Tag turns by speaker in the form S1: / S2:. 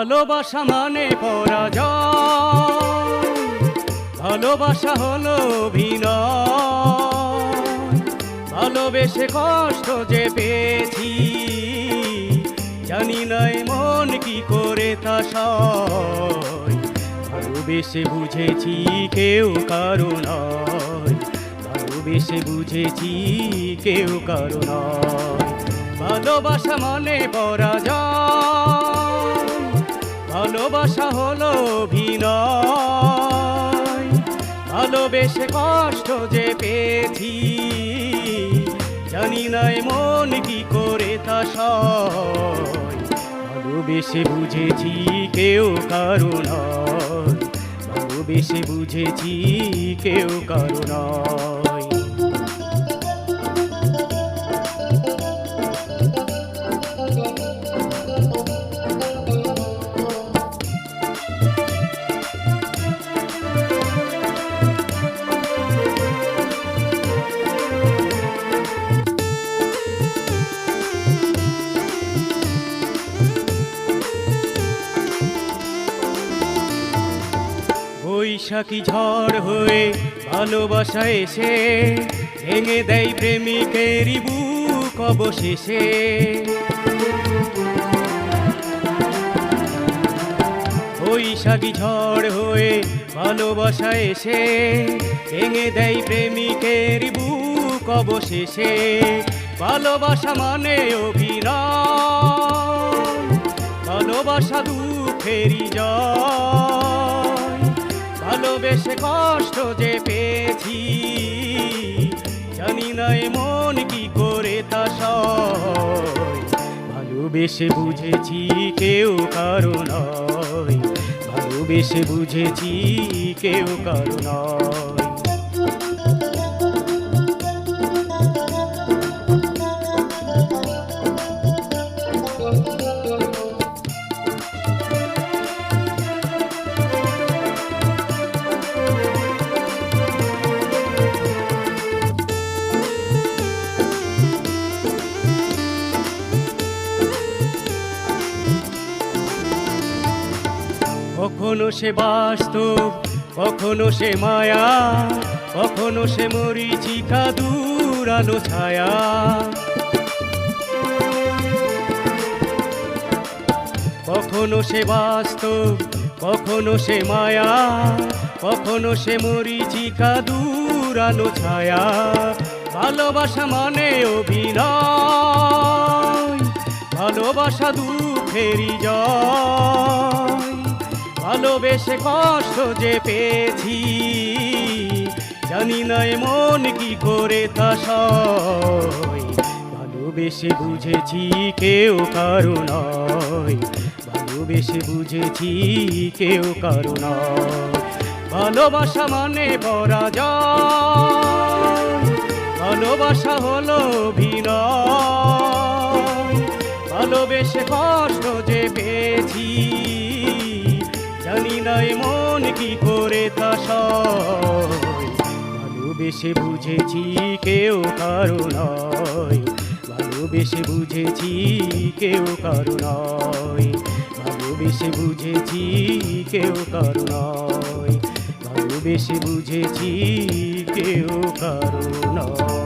S1: ভালোবাসা মানে পরাজয়, ভালোবাসা হলো অভিনয়। ভালোবেসে কষ্ট যে পেয়েছি, জানি না এ মন কি করে তা সয়। ভালোবেসে বুঝেছি কেউ কারো নয়, ভালোবেসে বুঝেছি কেউ কারো নয়। ভালোবাসা মানে পরাজয়, ভালোবাসা হলো অভিনয়। ভালোবেসে কষ্ট যে পেয়েছি, জানি না এ মন কি করে তা সয়। ভালোবেসে বুঝেছি কেউ কারো নয়, ভালোবেসে বুঝেছি কেউ কারো নয়। বৈশাখী ঝড় হয়ে ভালোবাসা এসে ভেঙে দেয় প্রেমিকেরই বুক অবশেষে। বৈশাখী ঝড় হয়ে ভালোবাসা এসে ভেঙে দেয় প্রেমিকেরই বুক অবশেষে। ভালোবাসা মানে অভিনয়, ভালোবাসা দুঃখেরই জয়। ভালোবেসে কষ্ট যে পেয়েছি, জানি না এ মন কি করে তা সয়। ভালোবেসে বুঝেছি কেউ কারো নয়, ভালোবেসে বুঝেছি কেউ কারো নয়। কখনো সে বাস্তব, কখনো সে মায়া, কখনো সে মরীচিকা দূরালো ছায়া। কখনো সে বাস্তব, কখনো সে মায়া, কখনো সে মরীচিকা দূরালো ছায়া। ভালোবাসা মানে অভিনয়, ভালোবাসা দুঃখেরই জয়। ভালোবেসে কষ্ট যে পেয়েছি, জানি না এ মন কি করে তা সয়। ভালোবেসে বুঝেছি কেউ কারো নয়, ভালোবেসে বুঝেছি কেউ কারো নয়। ভালোবাসা মানে পরাজয়, ভালোবাসা হলো অভিনয়। ভালোবেসে কষ্ট যে পেয়েছি, জানি না এ মন কি করে তা সয়। ভালোবেসে বুঝেছি কেউ কারো নয়, ভালোবেসে বুঝেছি কেউ কারো নয়। ভালোবেসে বুঝেছি কেউ কারো নয়, ভালোবেসে বুঝেছি কেউ কারো নয়।